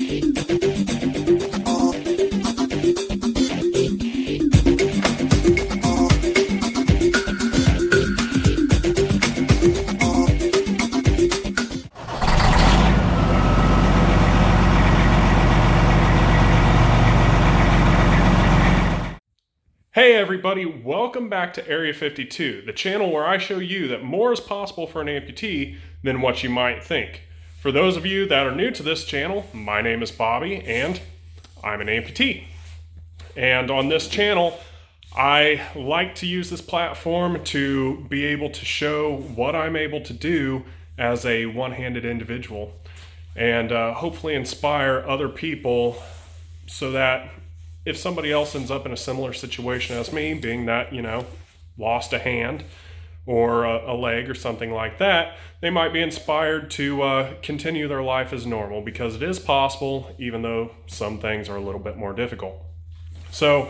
Hey everybody, welcome back to Area 52, the channel where I show you that more is possible for an amputee than what you might think. For those of you that are new to this channel, my name is Bobby and I'm an amputee. And on this channel, I like to use this platform to be able to show what I'm able to do as a one-handed individual and hopefully inspire other people so that if somebody else ends up in a similar situation as me, being that, lost a hand or a leg or something like that, they might be inspired to continue their life as normal, because it is possible, even though some things are a little bit more difficult. So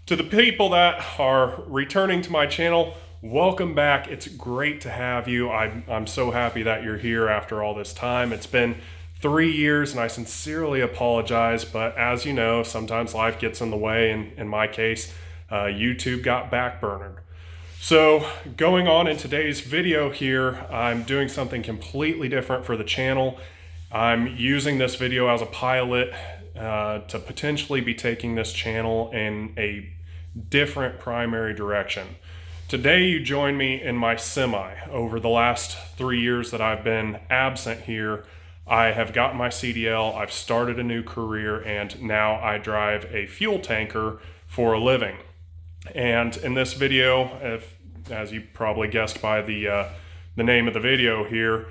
to the people that are returning to my channel, welcome back. It's great to have you. I'm so happy that you're here after all this time. It's been 3 years and I sincerely apologize, but as you know, sometimes life gets in the way, and in my case, YouTube got backburnered. So going on in today's video here, I'm doing something completely different for the channel. I'm using this video as a pilot to potentially be taking this channel in a different primary direction. Today you join me in my semi. Over the last 3 years that I've been absent here, I have gotten my CDL, I've started a new career, and now I drive a fuel tanker for a living. And in this video, as you probably guessed by the name of the video here,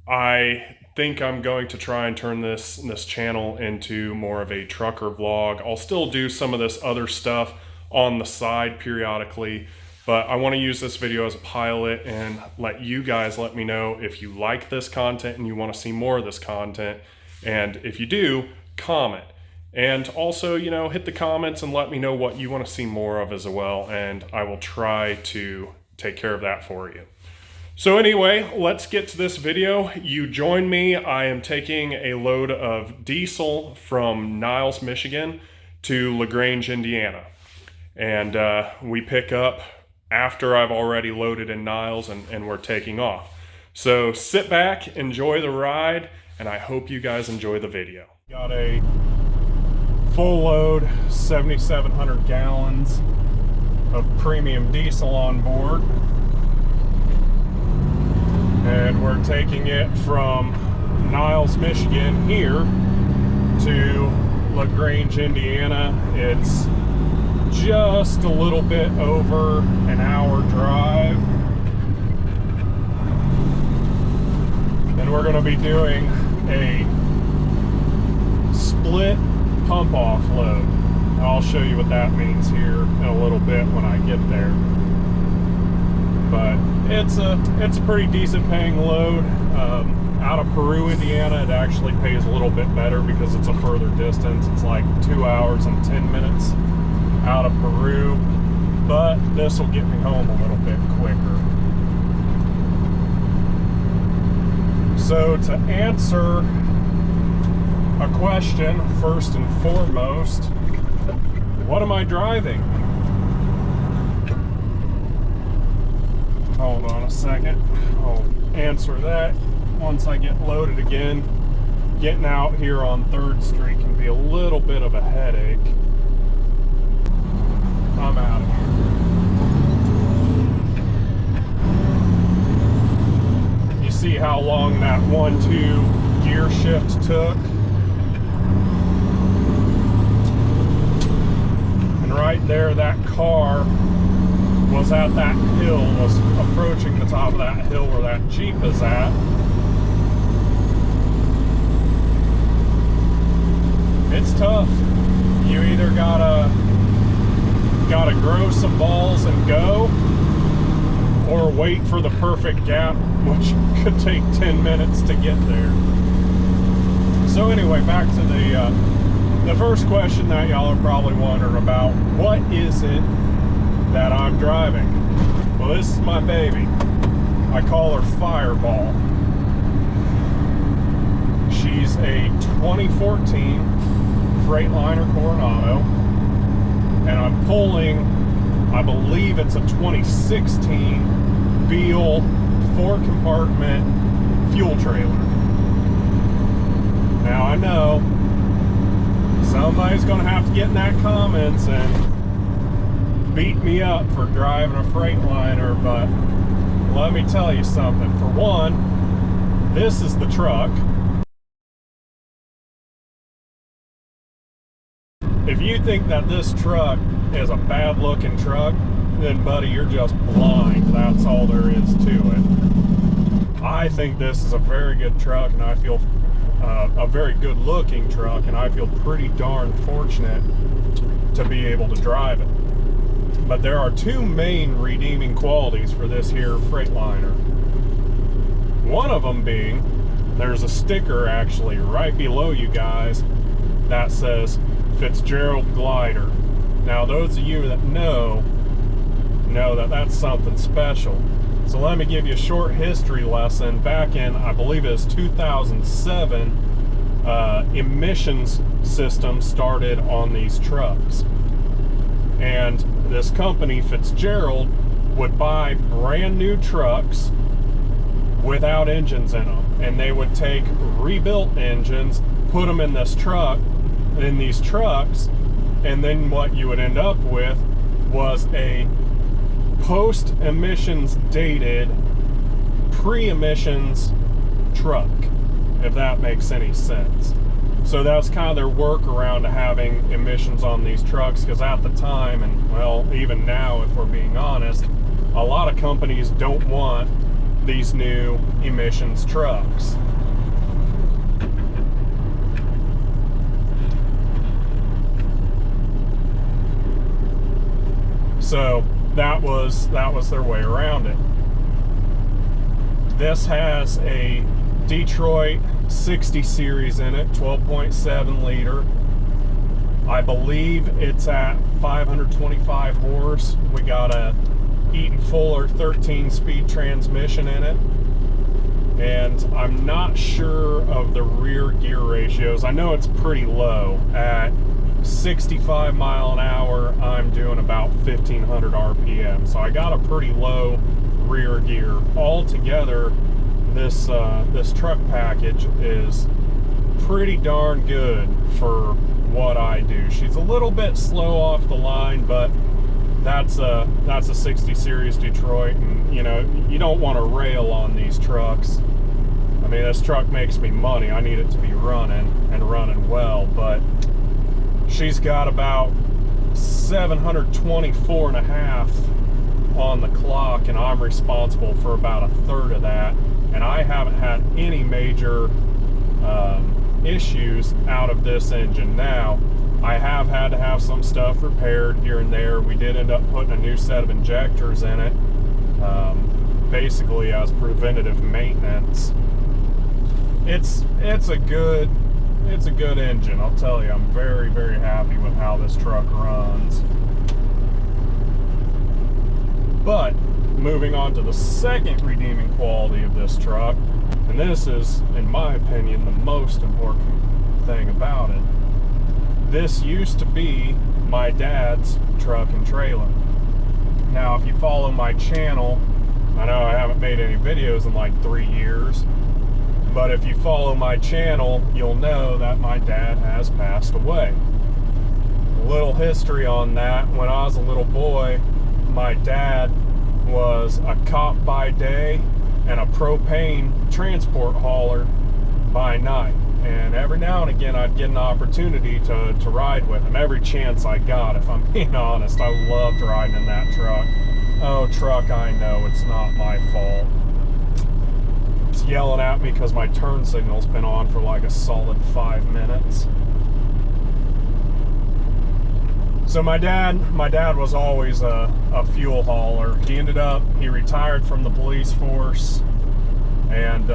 I think I'm going to try and turn this channel into more of a trucker vlog. I'll still do some of this other stuff on the side periodically, but I want to use this video as a pilot and let you guys let me know if you like this content and you want to see more of this content. And if you do, comment. And also, hit the comments and let me know what you want to see more of as well, and I will try to take care of that for you. So anyway, let's get to this video. You join me. I am taking a load of diesel from Niles, Michigan to Lagrange, Indiana. And we pick up after I've already loaded in Niles and we're taking off. So sit back, enjoy the ride, and I hope you guys enjoy the video. Got a full load, 7,700 gallons of premium diesel on board. And we're taking it from Niles, Michigan here to Lagrange, Indiana. It's just a little bit over an hour drive, and we're going to be doing a split pump off load. I'll show you what that means here in a little bit when I get there, but it's a pretty decent paying load. Out of Peru, Indiana, it actually pays a little bit better because it's a further distance. It's like 2 hours and 10 minutes out of Peru, but this will get me home a little bit quicker. So to answer a question, first and foremost, what am I driving? Hold on a second, I'll answer that once I get loaded again. Getting out here on 3rd Street can be a little bit of a headache. I'm out of here. You see how long that 1-2 gear shift took? And right there, that car was at that hill, was approaching the top of that hill where that Jeep is at. It's tough. You either gotta grow some balls and go, or wait for the perfect gap, which could take 10 minutes to get there. So anyway, back to the first question that y'all are probably wondering about. What is it that I'm driving? Well, this is my baby. I call her Fireball. She's a 2014 Freightliner Coronado, and I'm pulling, I believe it's a 2016 Beal 4-compartment fuel trailer. Now I know somebody's going to have to get in that comments and beat me up for driving a Freightliner, but let me tell you something. For one, this is the truck. If you think that this truck is a bad looking truck, then buddy, you're just blind. That's all there is to it. I think this is a very good truck, and I feel a very good looking truck, and I feel pretty darn fortunate to be able to drive it. But there are two main redeeming qualities for this here Freightliner. One of them being, there's a sticker actually right below you guys that says Fitzgerald Glider. Now those of you that know that that's something special. So let me give you a short history lesson. Back in, I believe it was 2007, emissions system started on these trucks. And this company, Fitzgerald, would buy brand new trucks without engines in them. And they would take rebuilt engines, put them in this truck, in these trucks, and then what you would end up with was a post-emissions dated, pre-emissions truck, if that makes any sense. So that's kind of their workaround to having emissions on these trucks, because at the time, and well, even now, if we're being honest, a lot of companies don't want these new emissions trucks. So that was their way around it. This has a Detroit 60 series in it, 12.7 liter. I believe it's at 525 horse. We got a Eaton Fuller 13-speed transmission in it. And I'm not sure of the rear gear ratios. I know it's pretty low. At 65 mile an hour, I'm doing about 1500 RPM. So I got a pretty low rear gear. Altogether, this truck package is pretty darn good for what I do. She's a little bit slow off the line, but that's a 60 series Detroit, and you know, you don't want to rail on these trucks. I mean, this truck makes me money. I need it to be running and running well, but she's got about 724 and a half on the clock, and I'm responsible for about a third of that, and I haven't had any major issues out of this engine. Now, I have had to have some stuff repaired here and there. We did end up putting a new set of injectors in it, basically as preventative maintenance. It's a good engine, I'll tell you. I'm very, very happy with how this truck runs. But moving on to the second redeeming quality of this truck, and this is, in my opinion, the most important thing about it. This used to be my dad's truck and trailer. Now, if you follow my channel, I know I haven't made any videos in like 3 years, but if you follow my channel, you'll know that my dad has passed away. A little history on that: when I was a little boy, my dad was a cop by day and a propane transport hauler by night. And every now and again, I'd get an opportunity to ride with him, every chance I got, if I'm being honest. I loved riding in that truck. Oh, truck, I know, it's not my fault. It's yelling at me because my turn signal's been on for like a solid 5 minutes. So my dad was always a fuel hauler. He retired from the police force and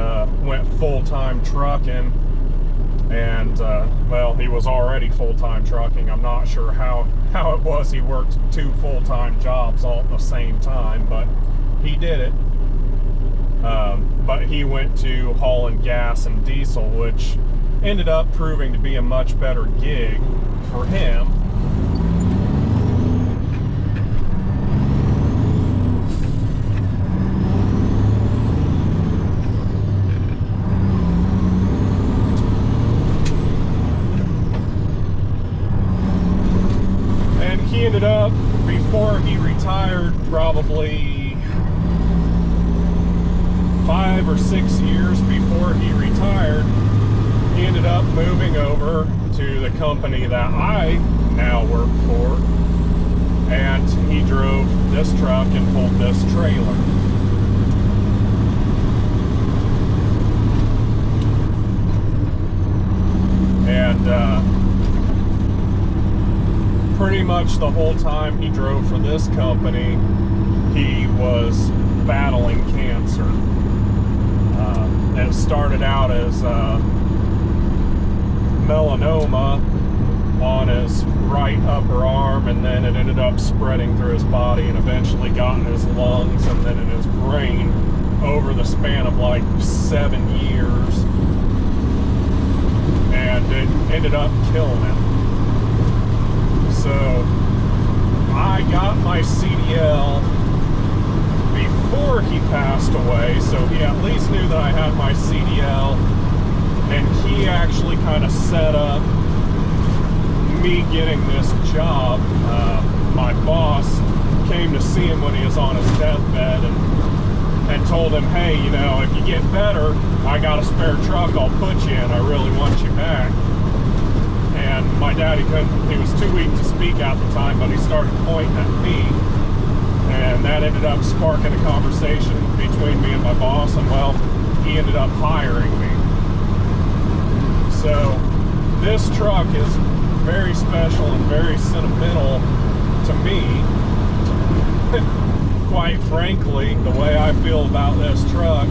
went full-time trucking. And well, he was already full-time trucking. I'm not sure how it was he worked 2 full-time jobs all at the same time, but he did it. But he went to hauling gas and diesel, which ended up proving to be a much better gig for him. And he ended up, before he retired, probably 5 or 6 years before he retired, he ended up moving over to the company that I now work for, and he drove this truck and pulled this trailer. And pretty much the whole time he drove for this company, he was battling cancer. It started out as melanoma on his right upper arm, and then it ended up spreading through his body and eventually got in his lungs and then in his brain over the span of like 7 years, and it ended up killing him. So I got my CDL before he passed away, so he at least knew that I had my CDL, and he actually kind of set up me getting this job. My boss came to see him when he was on his deathbed and told him, hey, you know, if you get better, I got a spare truck I'll put you in, I really want you back. And my daddy couldn't, he was too weak to speak at the time, but he started pointing at me, and that ended up sparking a conversation between me and my boss, and well, he ended up hiring me. So this truck is very special and very sentimental to me. Quite frankly, the way I feel about this truck,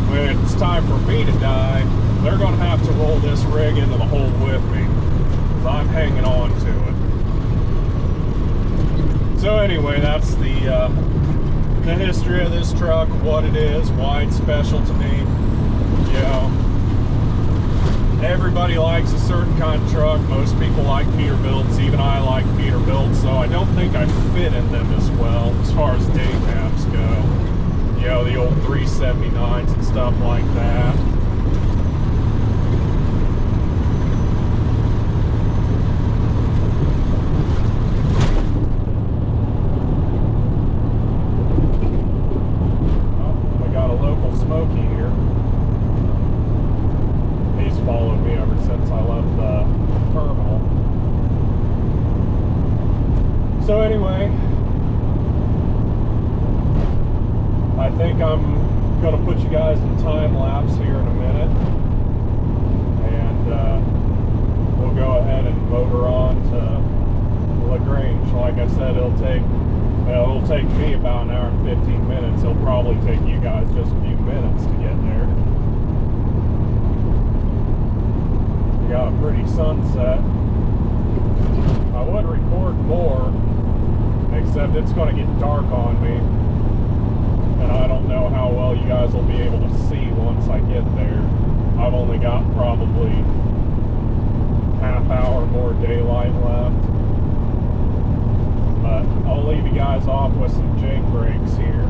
when it's time for me to die, they're going to have to roll this rig into the hole with me, because I'm hanging on to it. So anyway, that's the history of this truck, what it is, why it's special to me. You know, everybody likes a certain kind of truck. Most people like Peterbilts. Even I like Peterbilts, so I don't think I fit in them as well as far as day cabs go. You know, the old 379s and stuff like that. So anyway, I think I'm going to put you guys in time lapse here in a minute, and we'll go ahead and motor on to Lagrange. Like I said, it'll take me about an hour and 15 minutes. It'll probably take you guys just a few minutes to get there. We got a pretty sunset. I would record more, except it's going to get dark on me, and I don't know how well you guys will be able to see once I get there. I've only got probably half hour more daylight left, but I'll leave you guys off with some jake brakes here.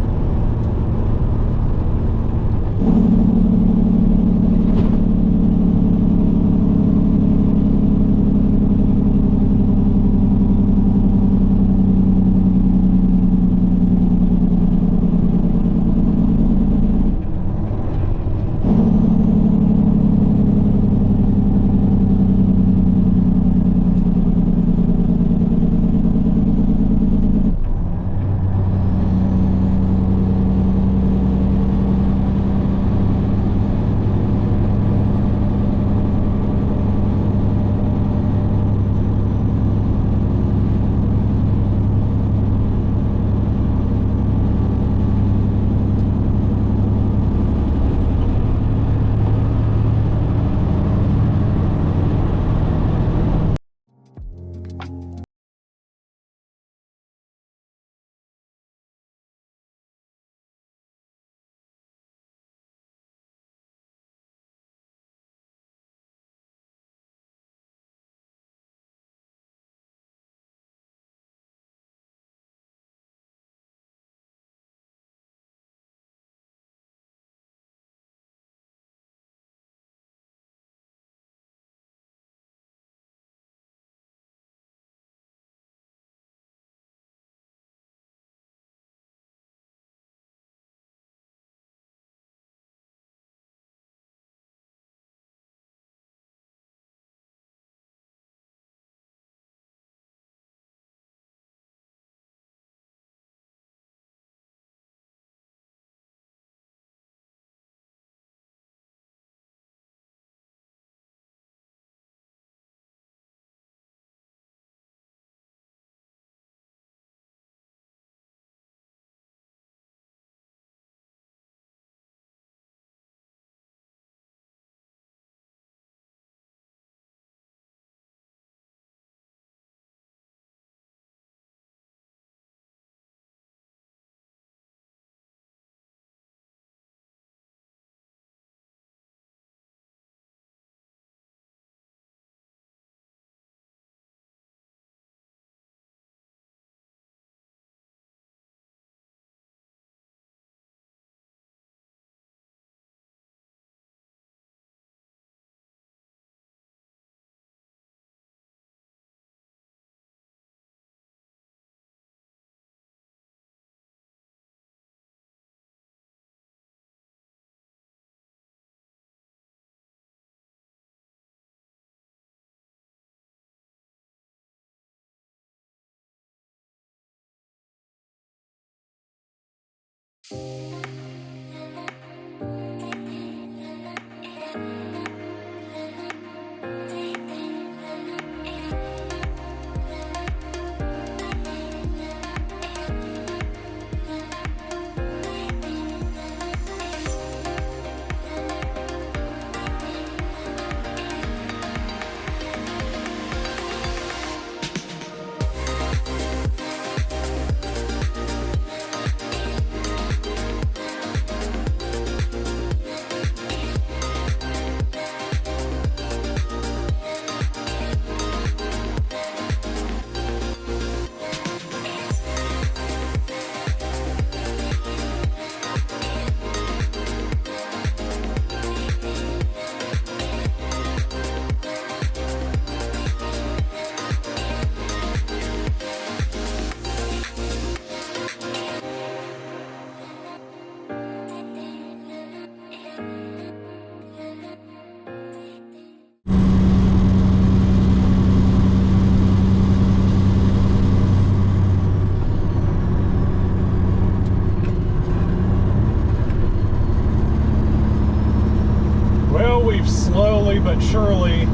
Slowly but surely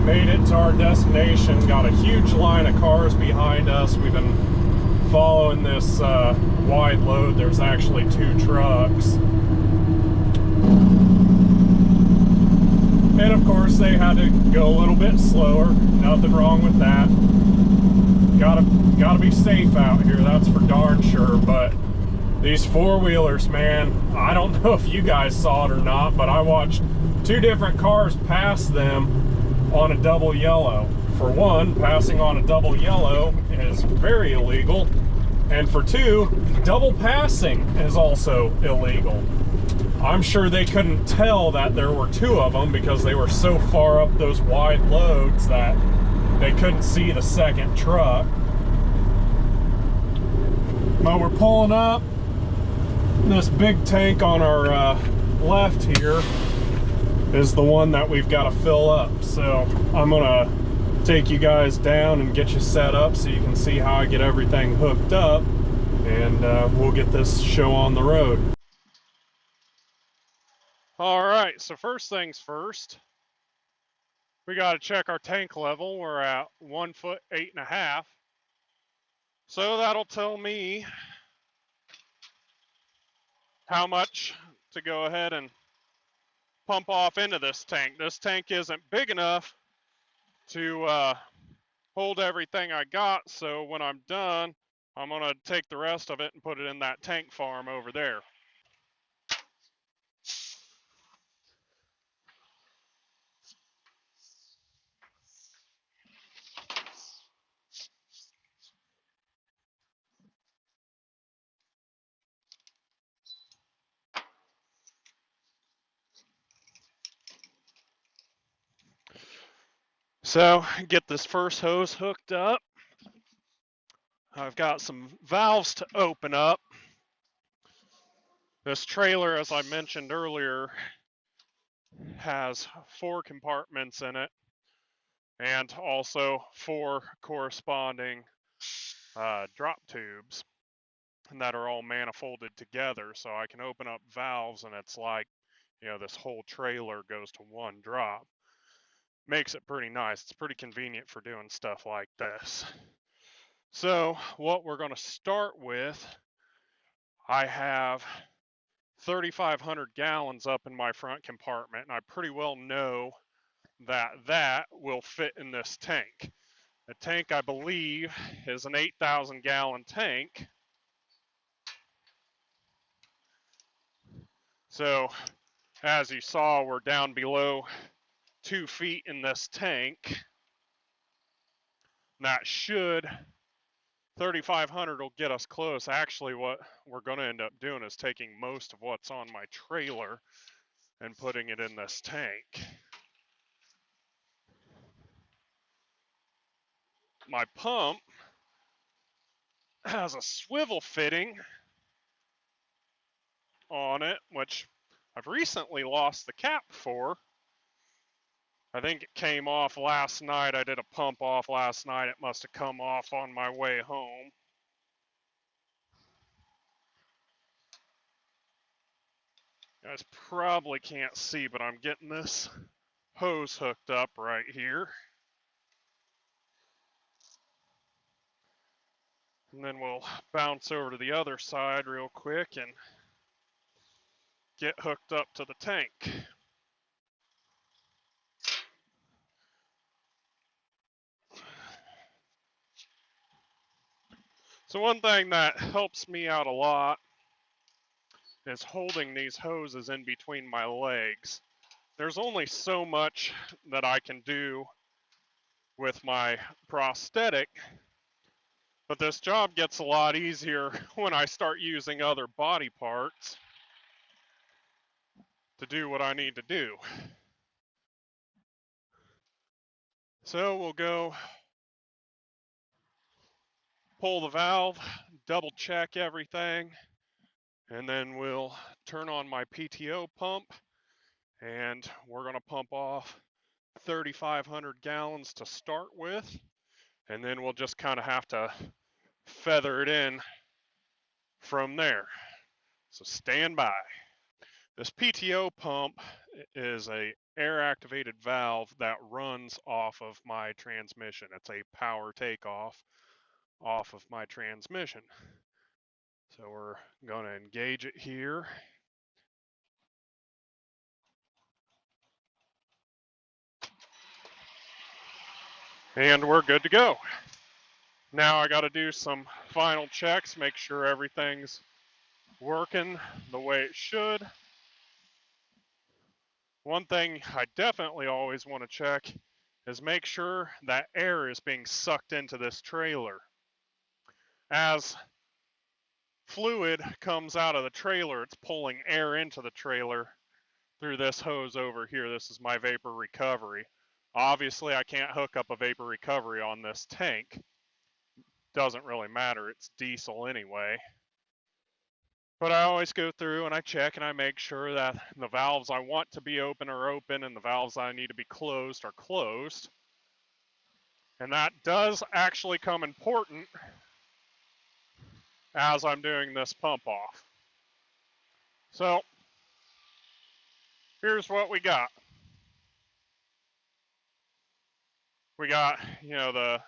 made it to our destination. Got a huge line of cars behind us. We've been following this wide load. There's actually 2 trucks. And of course they had to go a little bit slower. Nothing wrong with that. Gotta be safe out here, that's for darn sure. But these 4-wheelers, man, I don't know if you guys saw it or not, but I watched 2 different cars pass them on a double yellow. For one, passing on a double yellow is very illegal. And for 2, double passing is also illegal. I'm sure they couldn't tell that there were 2 of them because they were so far up those wide loads that they couldn't see the second truck. But we're pulling up. This big tank on our left here is the one that we've got to fill up. So I'm gonna take you guys down and get you set up so you can see how I get everything hooked up, and we'll get this show on the road. All right, so first things first, we got to check our tank level. We're at 1 foot 8.5. So that'll tell me how much to go ahead and pump off into this tank. This tank isn't big enough to hold everything I got, so when I'm done, I'm gonna take the rest of it and put it in that tank farm over there. So get this first hose hooked up. I've got some valves to open up. This trailer, as I mentioned earlier, has 4 compartments in it and also 4 corresponding drop tubes that are all manifolded together, so I can open up valves and it's like, you know, this whole trailer goes to 1 drop. Makes it pretty nice. It's pretty convenient for doing stuff like this. So what we're going to start with, I have 3,500 gallons up in my front compartment, and I pretty well know that that will fit in this tank. The tank, I believe, is an 8,000 gallon tank. So as you saw, we're down below 2 feet in this tank. That should, 3,500 will get us close. Actually, what we're going to end up doing is taking most of what's on my trailer and putting it in this tank. My pump has a swivel fitting on it, which I've recently lost the cap for. I think it came off last night. I did a pump off last night. It must have come off on my way home. You guys probably can't see, but I'm getting this hose hooked up right here. And then we'll bounce over to the other side real quick and get hooked up to the tank. So one thing that helps me out a lot is holding these hoses in between my legs. There's only so much that I can do with my prosthetic, but this job gets a lot easier when I start using other body parts to do what I need to do. So we'll go pull the valve, double check everything, and then we'll turn on my PTO pump, and we're going to pump off 3,500 gallons to start with, and then we'll just kind of have to feather it in from there. So stand by. This PTO pump is a air activated valve that runs off of my transmission. It's a power takeoff off of my transmission. So we're going to engage it here. And we're good to go. Now I got to do some final checks, make sure everything's working the way it should. One thing I definitely always want to check is make sure that air is being sucked into this trailer. As fluid comes out of the trailer, it's pulling air into the trailer through this hose over here. This is my vapor recovery. Obviously, I can't hook up a vapor recovery on this tank. Doesn't really matter, it's diesel anyway. But I always go through and I check and I make sure that the valves I want to be open are open and the valves I need to be closed are closed. And that does actually come important as I'm doing this pump off. So here's what we got. We got, the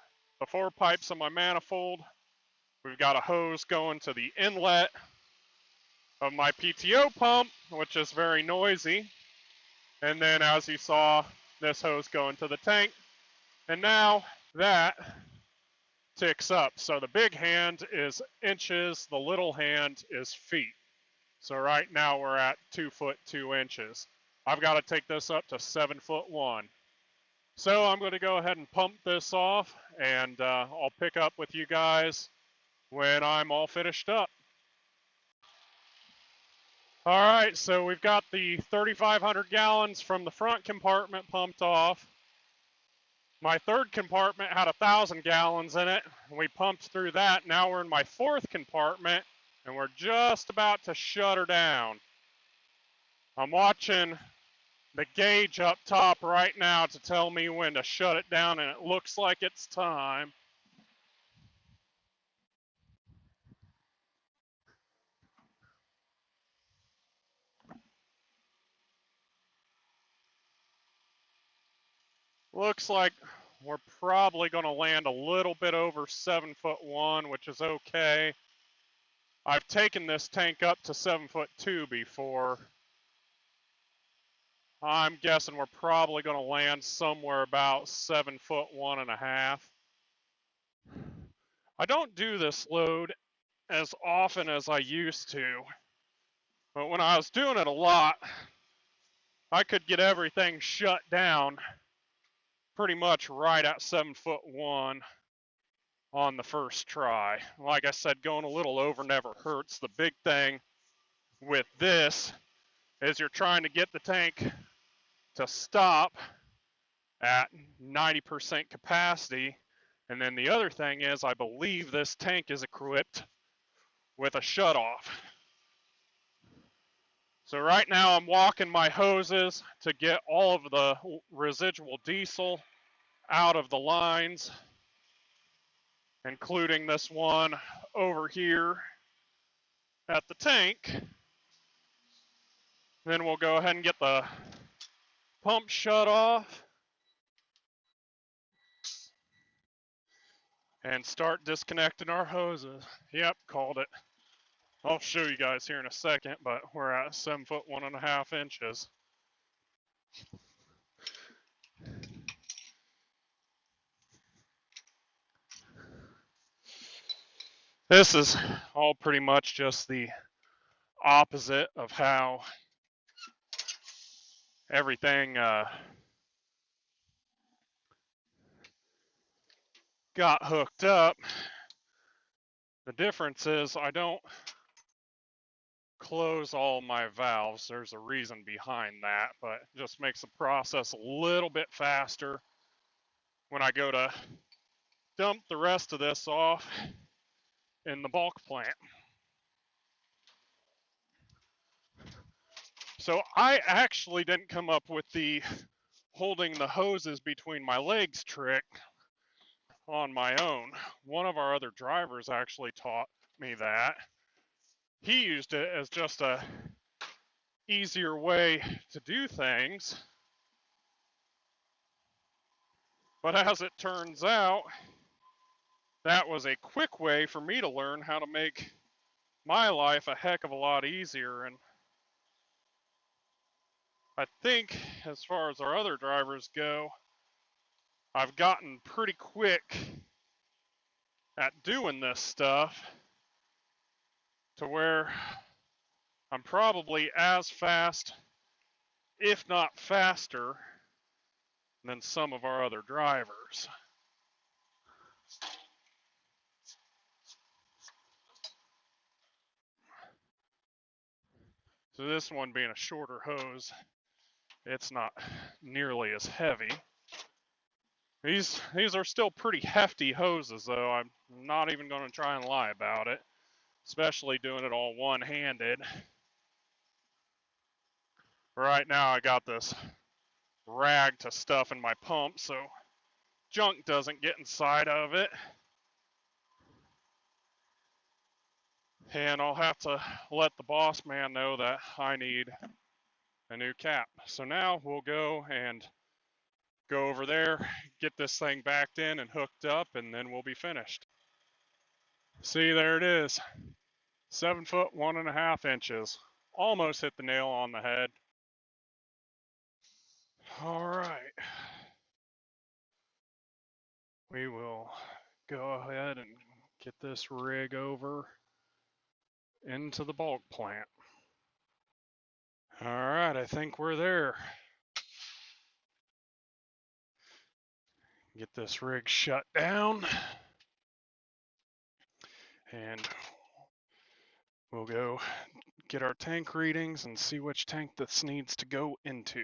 4 pipes on my manifold. We've got a hose going to the inlet of my PTO pump, which is very noisy. And then as you saw, this hose going to the tank. And now that ticks up. So the big hand is inches, the little hand is feet. So right now we're at 2 foot 2 inches. I've got to take this up to 7 foot 1. So I'm going to go ahead and pump this off, and I'll pick up with you guys when I'm all finished up. All right, so we've got the 3,500 gallons from the front compartment pumped off. My third compartment had 1,000 gallons in it. We pumped through that. Now we're in my fourth compartment, and we're just about to shut her down. I'm watching the gauge up top right now to tell me when to shut it down, and it looks like it's time. Looks like we're probably going to land a little bit over 7 foot 1, which is okay. I've taken this tank up to 7 foot 2 before. I'm guessing we're probably going to land somewhere about 7 foot 1.5. I don't do this load as often as I used to, but when I was doing it a lot, I could get everything shut down pretty much right at 7 foot 1 on the first try. Like I said, going a little over never hurts. The big thing with this is you're trying to get the tank to stop at 90% capacity. And then the other thing is, I believe this tank is equipped with a shutoff. So right now I'm walking my hoses to get all of the residual diesel out of the lines, including this one over here at the tank. Then we'll go ahead and get the pump shut off and start disconnecting our hoses. Yep, called it. I'll show you guys here in a second, but we're at 7 foot 1.5 inches. This is all pretty much just the opposite of how everything got hooked up. The difference is I don't close all my valves. There's a reason behind that, but it just makes the process a little bit faster when I go to dump the rest of this off in the bulk plant. So I actually didn't come up with the holding the hoses between my legs trick on my own. One of our other drivers actually taught me that. He used it as just a easier way to do things. But as it turns out, that was a quick way for me to learn how to make my life a heck of a lot easier. And I think as far as our other drivers go, I've gotten pretty quick at doing this stuff to where I'm probably as fast, if not faster, than some of our other drivers. So this one being a shorter hose, it's not nearly as heavy. These are still pretty hefty hoses though. I'm not even going to try and lie about it, especially doing it all one-handed. Right now I got this rag to stuff in my pump so junk doesn't get inside of it. And I'll have to let the boss man know that I need a new cap. So now we'll go over there, get this thing backed in and hooked up, and then we'll be finished. See, there it is. 7 foot 1.5 inches. Almost hit the nail on the head. All right. We will go ahead and get this rig over into the bulk plant. All right, I think we're there. Get this rig shut down. And we'll go get our tank readings and see which tank this needs to go into.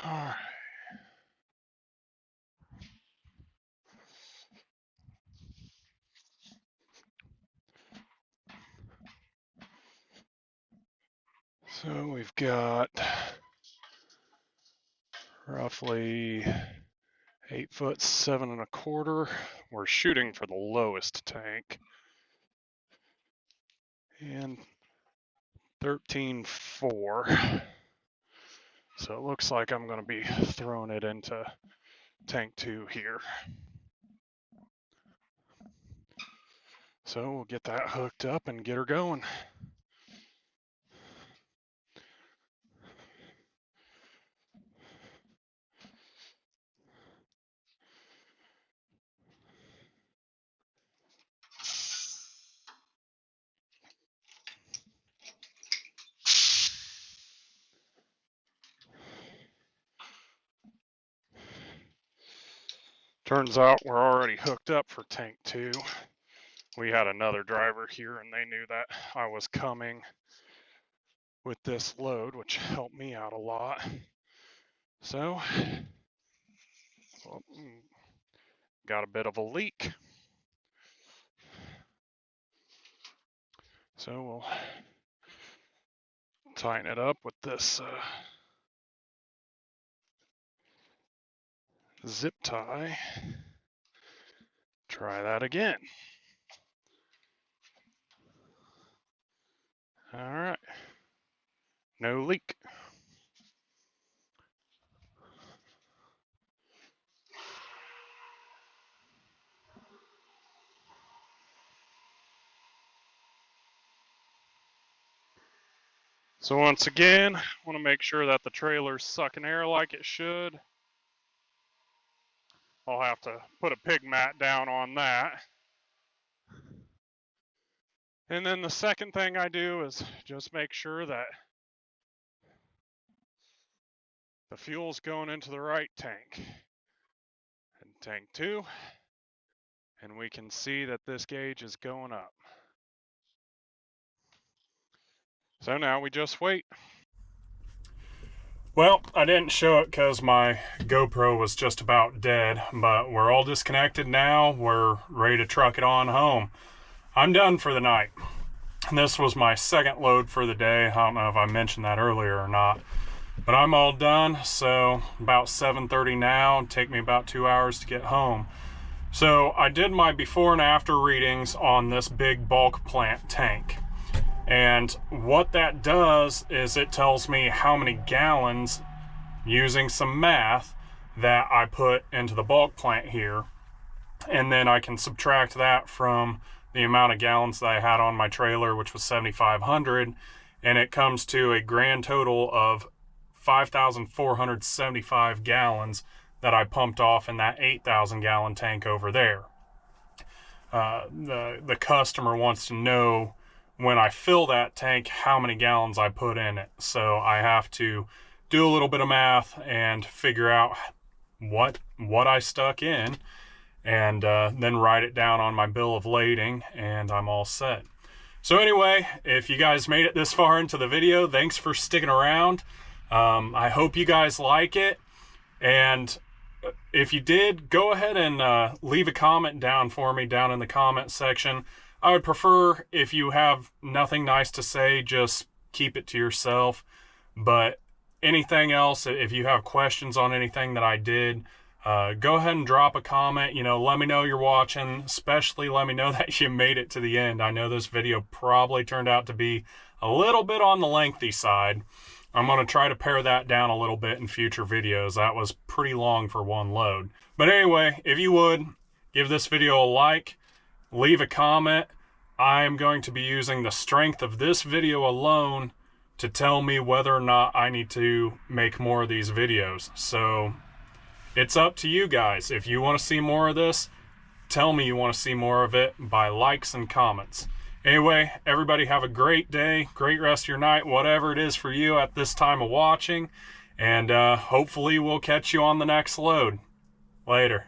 All right. So we've got roughly 8 foot 7.25. We're shooting for the lowest tank. And 13.4. So it looks like I'm going to be throwing it into tank 2 here. So we'll get that hooked up and get her going. Turns out we're already hooked up for tank 2. We had another driver here and they knew that I was coming with this load, which helped me out a lot. So, well, got a bit of a leak. So we'll tighten it up with this zip tie. Try that again. All right, no leak. So once again, I want to make sure that the trailer's sucking air like it should. I'll have to put a pig mat down on that. And then the second thing I do is just make sure that the fuel's going into the right tank. And tank 2, and we can see that this gauge is going up. So now we just wait. Well, I didn't show it because my GoPro was just about dead, but we're all disconnected now. We're ready to truck it on home. I'm done for the night. This was my second load for the day. I don't know if I mentioned that earlier or not, but I'm all done. So about 7:30 now, it'll take me about 2 hours to get home. So I did my before and after readings on this big bulk plant tank. And what that does is it tells me how many gallons, using some math, that I put into the bulk plant here. And then I can subtract that from the amount of gallons that I had on my trailer, which was 7,500. And it comes to a grand total of 5,475 gallons that I pumped off in that 8,000 gallon tank over there. The customer wants to know when I fill that tank how many gallons I put in it. So I have to do a little bit of math and figure out what I stuck in, and then write it down on my bill of lading, and I'm all set. So anyway, if you guys made it this far into the video, thanks for sticking around. I hope you guys like it, and if you did, go ahead and leave a comment down for me down in the comment section. I would prefer, if you have nothing nice to say, just keep it to yourself. But anything else, if you have questions on anything that I did, go ahead and drop a comment. You know, let me know you're watching. Especially let me know that you made it to the end. I know this video probably turned out to be a little bit on the lengthy side. I'm going to try to pare that down a little bit in future videos. That was pretty long for one load. But anyway, if you would, give this video a like. Leave a comment. I'm going to be using the strength of this video alone to tell me whether or not I need to make more of these videos. So it's up to you guys. If you want to see more of this, tell me you want to see more of it by likes and comments. Anyway, everybody have a great day, great rest of your night, whatever it is for you at this time of watching. And hopefully we'll catch you on the next load. Later.